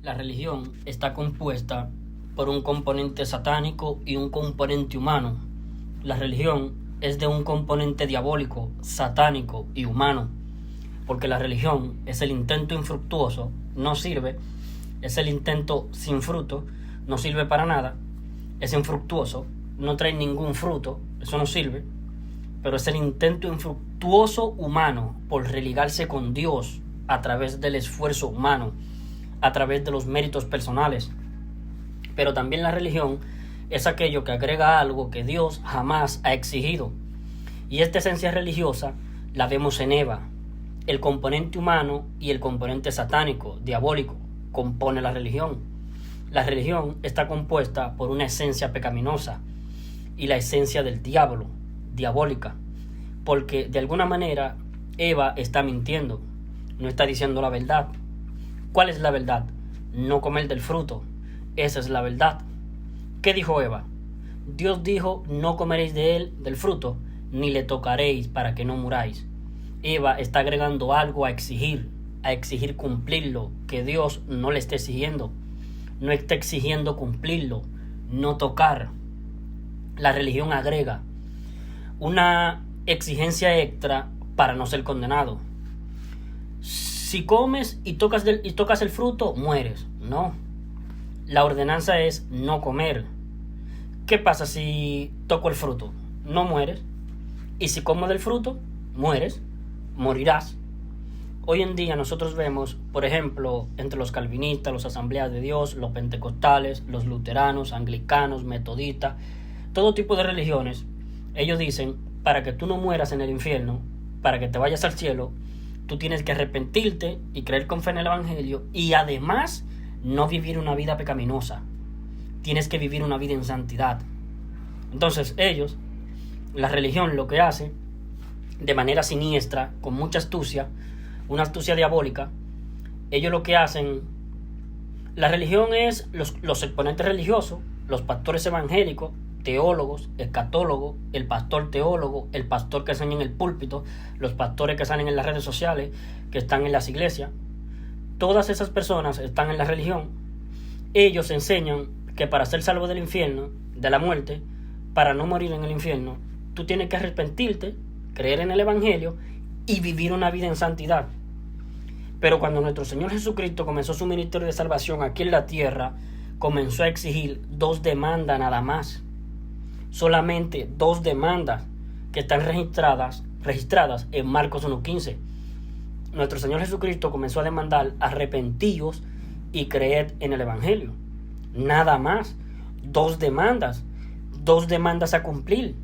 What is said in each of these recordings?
La religión está compuesta por un componente satánico y un componente humano. La religión es de un componente diabólico, satánico y humano, porque la religión es el intento infructuoso, no sirve, es el intento sin fruto, no sirve para nada, es infructuoso, no trae ningún fruto, eso no sirve, pero es el intento infructuoso humano por religarse con Dios a través del esfuerzo humano, a través de los méritos personales. Pero también la religión es aquello que agrega algo que Dios jamás ha exigido. Y esta esencia religiosa la vemos en Eva. El componente humano y el componente satánico, diabólico, compone la religión. La religión está compuesta por una esencia pecaminosa y la esencia del diablo, diabólica, porque de alguna manera Eva está mintiendo, no está diciendo la verdad. ¿Cuál es la verdad? No comer del fruto. Esa es la verdad. ¿Qué dijo Eva? Dios dijo, no comeréis de él, del fruto, ni le tocaréis para que no muráis. Eva está agregando algo a exigir cumplirlo, que Dios no le está exigiendo. No está exigiendo cumplirlo, no tocar. La religión agrega una exigencia extra para no ser condenado. Si comes y tocas el fruto, mueres. No. La ordenanza es no comer. ¿Qué pasa si toco el fruto? No mueres. Y si como del fruto, mueres. Morirás. Hoy en día nosotros vemos, por ejemplo, entre los calvinistas, los asambleas de Dios, los pentecostales, los luteranos, anglicanos, metodistas, todo tipo de religiones, ellos dicen, para que tú no mueras en el infierno, para que te vayas al cielo, tú tienes que arrepentirte y creer con fe en el Evangelio y además no vivir una vida pecaminosa. Tienes que vivir una vida en santidad. Entonces ellos, la religión lo que hace, de manera siniestra, con mucha astucia, una astucia diabólica, ellos lo que hacen, la religión es los exponentes religiosos, los pastores evangélicos, teólogos, escatólogos, el pastor teólogo, el pastor que enseña en el púlpito, los pastores que salen en las redes sociales, que están en las iglesias. Todas esas personas están en la religión. Ellos enseñan que para ser salvo del infierno, de la muerte, para no morir en el infierno, tú tienes que arrepentirte, creer en el Evangelio y vivir una vida en santidad. Pero cuando nuestro Señor Jesucristo comenzó su ministerio de salvación aquí en la tierra, comenzó a exigir 2 demandas nada más. Solamente 2 demandas que están registradas en Marcos 1:15. Nuestro Señor Jesucristo comenzó a demandar arrepentíos y creed en el Evangelio. Nada más. 2 demandas a cumplir.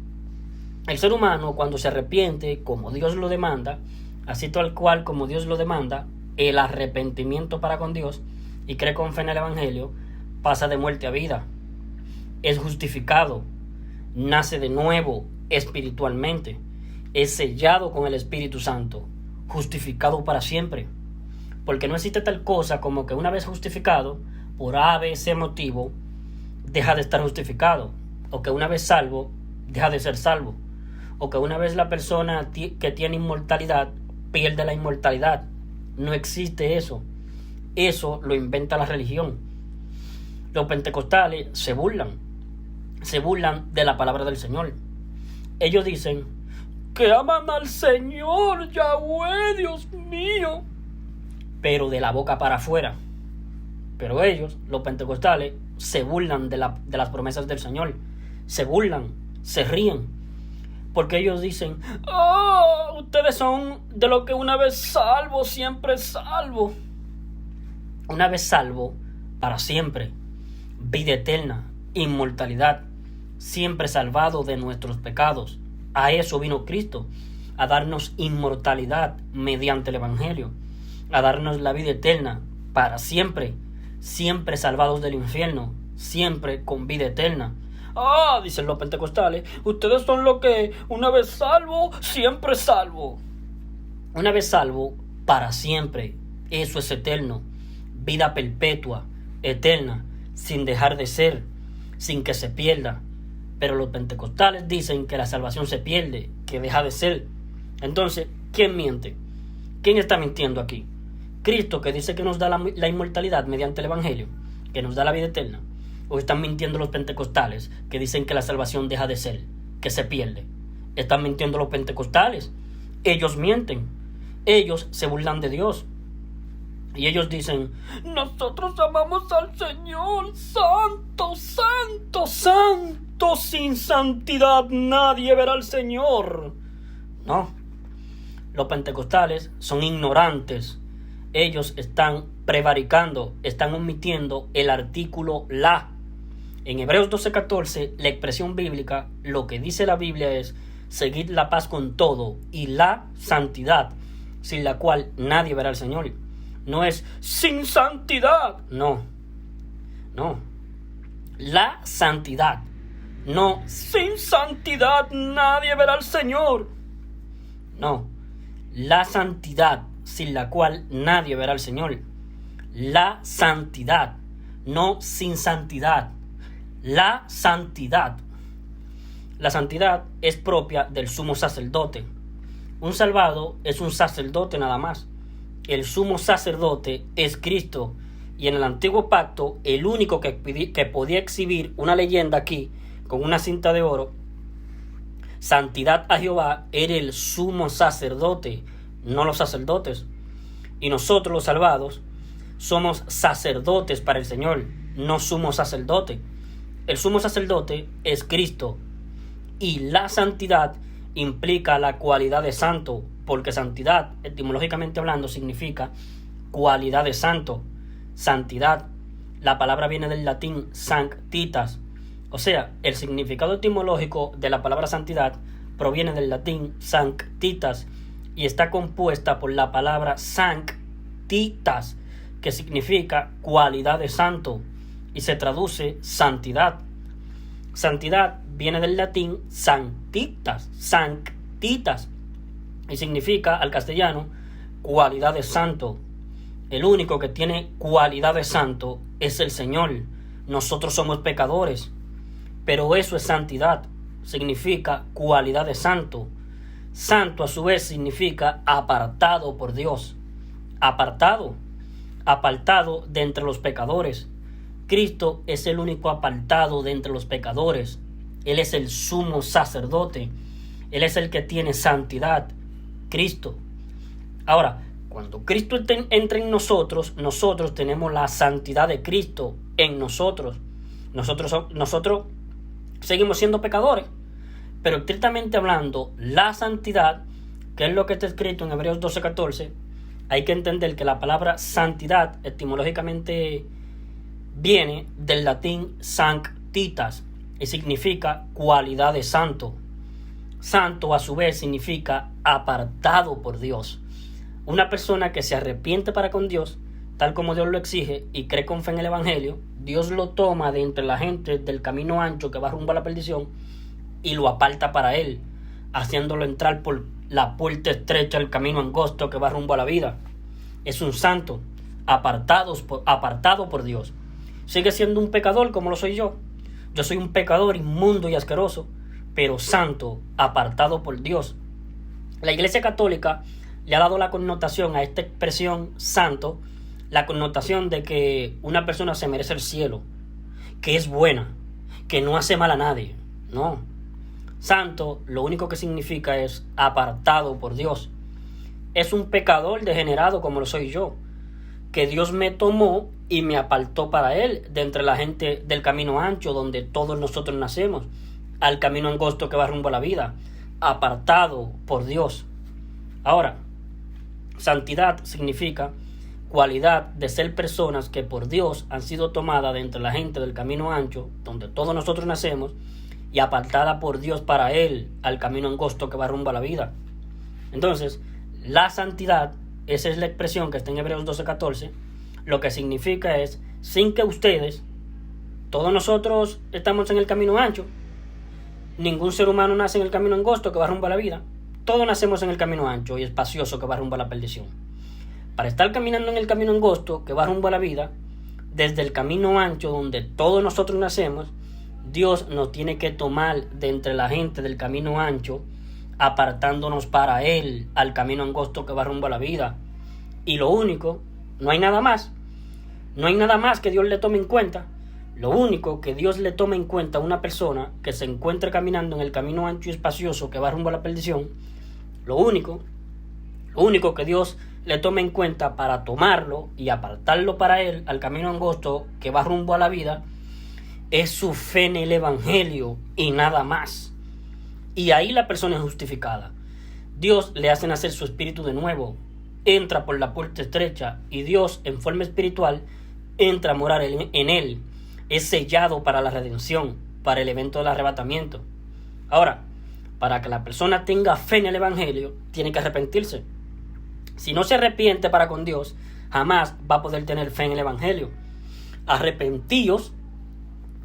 El ser humano, cuando se arrepiente como Dios lo demanda, así tal cual como Dios lo demanda, el arrepentimiento para con Dios y cree con fe en el Evangelio, pasa de muerte a vida. Es justificado, nace de nuevo espiritualmente, es sellado con el Espíritu Santo, justificado para siempre. Porque no existe tal cosa como que una vez justificado, por A, B, C motivo, deja de estar justificado. O que una vez salvo, deja de ser salvo. O que una vez la persona que tiene inmortalidad, pierde la inmortalidad. No existe eso. Eso lo inventa la religión. Los pentecostales se burlan de la palabra del Señor. Ellos dicen que aman al Señor, Yahweh, Dios mío, pero de la boca para afuera. Pero ellos, los pentecostales, se burlan de las promesas del Señor. Se burlan, se ríen, porque ellos dicen, ustedes son de lo que una vez salvo, siempre salvo. Una vez salvo, para siempre, vida eterna, inmortalidad, siempre salvado de nuestros pecados. A eso vino Cristo, a darnos inmortalidad mediante el Evangelio, a darnos la vida eterna para siempre, siempre salvados del infierno, siempre con vida eterna. Dicen los pentecostales, ustedes son lo que una vez salvo, siempre salvo. Una vez salvo, para siempre, eso es eterno, vida perpetua, eterna, sin dejar de ser, sin que se pierda. Pero los pentecostales dicen que la salvación se pierde, que deja de ser. Entonces, ¿quién miente? ¿Quién está mintiendo aquí? Cristo, que dice que nos da la inmortalidad mediante el Evangelio, que nos da la vida eterna? ¿O están mintiendo los pentecostales, que dicen que la salvación deja de ser, que se pierde? Están mintiendo los pentecostales. Ellos mienten. Ellos se burlan de Dios. Y ellos dicen: nosotros amamos al Señor, santo, santo, santo, sin santidad nadie verá al Señor. No, los pentecostales son ignorantes. Ellos están prevaricando, están omitiendo el artículo la. En Hebreos 12:14, la expresión bíblica, lo que dice la Biblia es: seguid la paz con todo y la santidad, sin la cual nadie verá al Señor. No es sin santidad, no. La santidad, no sin santidad nadie verá al Señor. No, la santidad, sin la cual nadie verá al Señor. La santidad, no sin santidad. La santidad. La santidad es propia del sumo sacerdote. Un salvado es un sacerdote nada más. El sumo sacerdote es Cristo. Y en el antiguo pacto, el único que podía exhibir una leyenda aquí, con una cinta de oro, santidad a Jehová, era el sumo sacerdote, no los sacerdotes. Y nosotros los salvados somos sacerdotes para el Señor, no sumo sacerdote. El sumo sacerdote es Cristo. Y la santidad implica la cualidad de santo, porque santidad, etimológicamente hablando, significa cualidad de santo. Santidad, la palabra viene del latín sanctitas. O sea, el significado etimológico de la palabra santidad proviene del latín sanctitas y está compuesta por la palabra sanctitas, que significa cualidad de santo, y se traduce santidad. Santidad viene del latín sanctitas, y significa al castellano cualidad de santo. El único que tiene cualidad de santo es el Señor. Nosotros somos pecadores, pero eso es santidad, significa cualidad de santo. Santo a su vez significa apartado por Dios. Apartado de entre los pecadores. Cristo es el único apartado de entre los pecadores. Él es el sumo sacerdote. Él es el que tiene santidad. Cristo. Ahora, cuando Cristo entra en nosotros, nosotros tenemos la santidad de Cristo en nosotros. Nosotros seguimos siendo pecadores, pero estrictamente hablando, la santidad, que es lo que está escrito en Hebreos 12:14, hay que entender que la palabra santidad etimológicamente viene del latín sanctitas y significa cualidad de santo. Santo a su vez significa apartado por Dios. Una persona que se arrepiente para con Dios, tal como Dios lo exige, y cree con fe en el Evangelio, Dios lo toma de entre la gente del camino ancho que va rumbo a la perdición y lo aparta para Él, haciéndolo entrar por la puerta estrecha del camino angosto que va rumbo a la vida. Es un santo, apartado por Dios. Sigue siendo un pecador como lo soy yo. Yo soy un pecador inmundo y asqueroso, pero santo, apartado por Dios. La Iglesia Católica le ha dado la connotación a esta expresión santo, la connotación de que una persona se merece el cielo, que es buena, que no hace mal a nadie. No. Santo lo único que significa es apartado por Dios. Es un pecador degenerado como lo soy yo, que Dios me tomó y me apartó para Él de entre la gente del camino ancho donde todos nosotros nacemos, al camino angosto que va rumbo a la vida, apartado por Dios. Ahora, santidad significa cualidad de ser personas que por Dios han sido tomadas de entre la gente del camino ancho, donde todos nosotros nacemos, y apartada por Dios para Él, al camino angosto que va rumbo a la vida. Entonces, la santidad, esa es la expresión que está en Hebreos 12:14, lo que significa es, sin que ustedes, todos nosotros estamos en el camino ancho, ningún ser humano nace en el camino angosto que va rumbo a la vida. Todos nacemos en el camino ancho y espacioso que va rumbo a la perdición. Para estar caminando en el camino angosto que va rumbo a la vida, desde el camino ancho donde todos nosotros nacemos, Dios nos tiene que tomar de entre la gente del camino ancho, apartándonos para Él, al camino angosto que va rumbo a la vida. Y lo único No hay nada más. No hay nada más que Dios le tome en cuenta. Lo único que Dios le tome en cuenta a una persona que se encuentre caminando en el camino ancho y espacioso que va rumbo a la perdición, lo único que Dios le tome en cuenta para tomarlo y apartarlo para él al camino angosto que va rumbo a la vida, es su fe en el Evangelio y nada más. Y ahí la persona es justificada. Dios le hace nacer su espíritu de nuevo, entra por la puerta estrecha y Dios en forma espiritual entra a morar en él. Es sellado para la redención, para el evento del arrebatamiento. Ahora, para que la persona tenga fe en el Evangelio, tiene que arrepentirse. Si no se arrepiente para con Dios, jamás va a poder tener fe en el Evangelio. Arrepentíos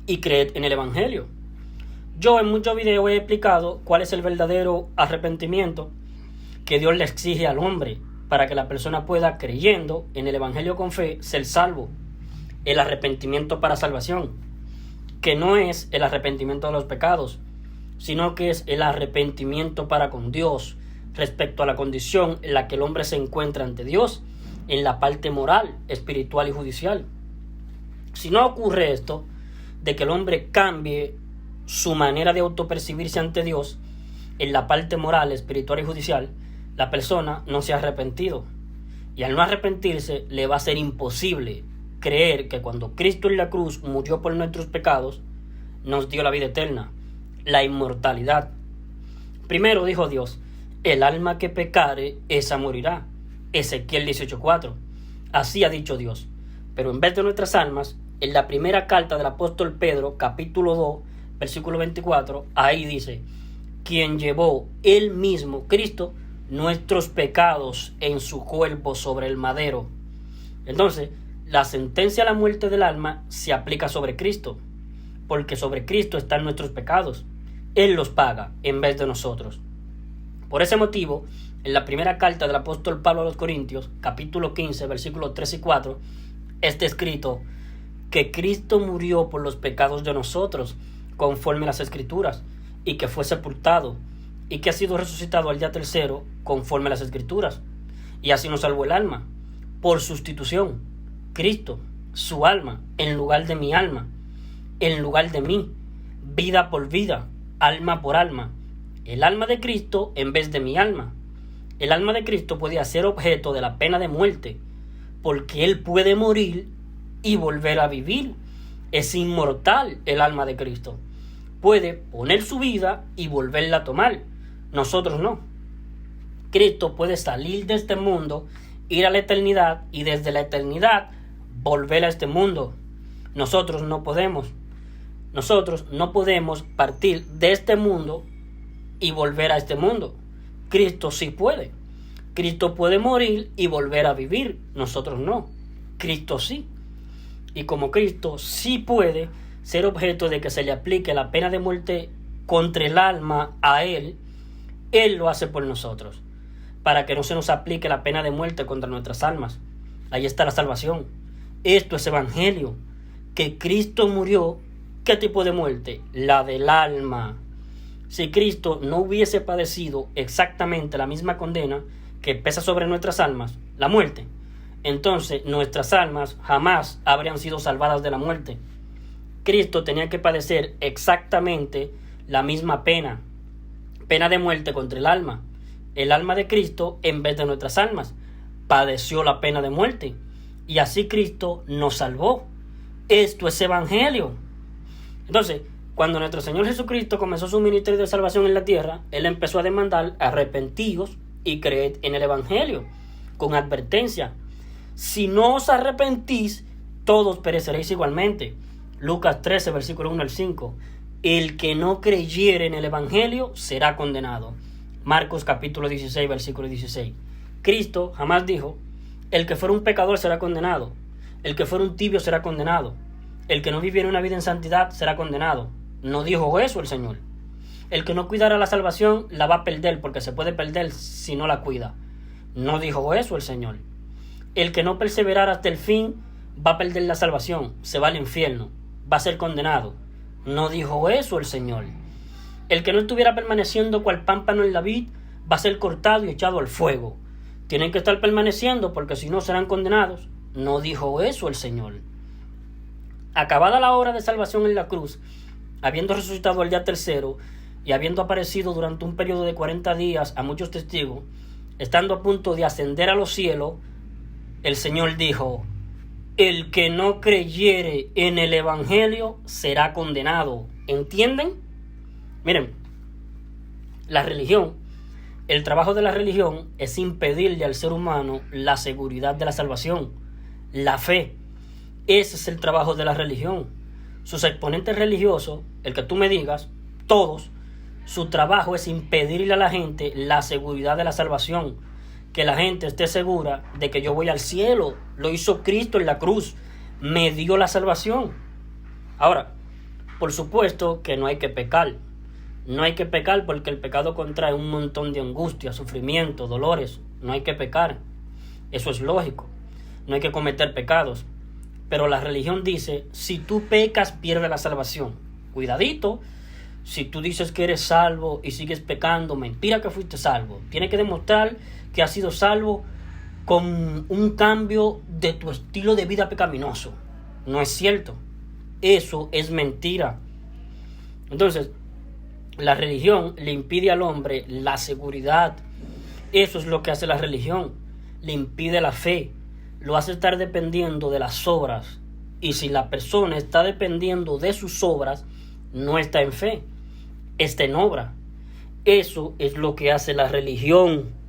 y creed en el Evangelio. Yo en muchos videos he explicado cuál es el verdadero arrepentimiento que Dios le exige al hombre para que la persona pueda, creyendo en el Evangelio con fe, ser salvo. El arrepentimiento para salvación, que no es el arrepentimiento de los pecados, sino que es el arrepentimiento para con Dios respecto a la condición en la que el hombre se encuentra ante Dios, en la parte moral, espiritual y judicial. Si no ocurre esto, de que el hombre cambie su manera de autopercibirse ante Dios en la parte moral, espiritual y judicial, la persona no se ha arrepentido. Y al no arrepentirse, le va a ser imposible creer que cuando Cristo en la cruz murió por nuestros pecados, nos dio la vida eterna, la inmortalidad. Primero dijo Dios, el alma que pecare, esa morirá. Ezequiel 18:4. Así ha dicho Dios. Pero en vez de nuestras almas, en la primera carta del apóstol Pedro, capítulo 2, versículo 24, ahí dice, quien llevó él mismo, Cristo, nuestros pecados en su cuerpo sobre el madero. Entonces, la sentencia a la muerte del alma se aplica sobre Cristo, porque sobre Cristo están nuestros pecados. Él los paga en vez de nosotros. Por ese motivo, en la primera carta del apóstol Pablo a los Corintios, capítulo 15, versículos 3 y 4, está escrito que Cristo murió por los pecados de nosotros, conforme a las Escrituras, y que fue sepultado, y que ha sido resucitado al día tercero, conforme a las Escrituras, y así nos salvó el alma, por sustitución. Cristo, su alma, en lugar de mi alma, en lugar de mí, vida por vida, alma por alma. El alma de Cristo en vez de mi alma. El alma de Cristo puede ser objeto de la pena de muerte, porque Él puede morir y volver a vivir. Es inmortal el alma de Cristo. Puede poner su vida y volverla a tomar. Nosotros no. Cristo puede salir de este mundo, ir a la eternidad y desde la eternidad volver a este mundo. Nosotros no podemos. Nosotros no podemos partir de este mundo y volver a este mundo. Cristo sí puede. Cristo puede morir y volver a vivir. Nosotros no. Cristo sí. Y como Cristo sí puede ser objeto de que se le aplique la pena de muerte contra el alma a Él, Él lo hace por nosotros, para que no se nos aplique la pena de muerte contra nuestras almas. Ahí está la salvación. Esto es evangelio, que Cristo murió. ¿Qué tipo de muerte? La del alma. Si Cristo no hubiese padecido exactamente la misma condena que pesa sobre nuestras almas, la muerte, entonces nuestras almas jamás habrían sido salvadas de la muerte. Cristo tenía que padecer exactamente la misma pena de muerte contra el alma. El alma de Cristo, en vez de nuestras almas, padeció la pena de muerte. Y así Cristo nos salvó. Esto es evangelio. Entonces, cuando nuestro Señor Jesucristo comenzó su ministerio de salvación en la tierra, Él empezó a demandar: arrepentíos y creed en el evangelio, con advertencia: si no os arrepentís, todos pereceréis igualmente. Lucas 13, versículo 1 al 5. El que no creyere en el evangelio será condenado. Marcos capítulo 16, versículo 16. Cristo jamás dijo: el que fuera un pecador será condenado, el que fuera un tibio será condenado, el que no viviera una vida en santidad será condenado. No dijo eso el Señor. El que no cuidara la salvación la va a perder, porque se puede perder si no la cuida. No dijo eso el Señor. El que no perseverara hasta el fin va a perder la salvación, se va al infierno, va a ser condenado. No dijo eso el Señor. El que no estuviera permaneciendo cual pámpano en la vid va a ser cortado y echado al fuego. Tienen que estar permaneciendo, porque si no serán condenados. No dijo eso el Señor. Acabada la obra de salvación en la cruz, habiendo resucitado al día tercero y habiendo aparecido durante un periodo de 40 días a muchos testigos, estando a punto de ascender a los cielos, el Señor dijo: el que no creyere en el Evangelio será condenado. ¿Entienden? Miren, la religión, el trabajo de la religión es impedirle al ser humano la seguridad de la salvación, la fe. Ese es el trabajo de la religión. Sus exponentes religiosos, el que tú me digas, todos, su trabajo es impedirle a la gente la seguridad de la salvación. Que la gente esté segura de que yo voy al cielo. Lo hizo Cristo en la cruz. Me dio la salvación. Ahora, por supuesto que no hay que pecar. No hay que pecar porque el pecado contrae un montón de angustia, sufrimiento, dolores. No hay que pecar. Eso es lógico. No hay que cometer pecados. Pero la religión dice, si tú pecas, pierdes la salvación. Cuidadito. Si tú dices que eres salvo y sigues pecando, mentira que fuiste salvo. Tienes que demostrar que has sido salvo con un cambio de tu estilo de vida pecaminoso. No es cierto. Eso es mentira. Entonces, la religión le impide al hombre la seguridad. Eso es lo que hace la religión. Le impide la fe. Lo hace estar dependiendo de las obras. Y si la persona está dependiendo de sus obras, no está en fe, está en obra. Eso es lo que hace la religión.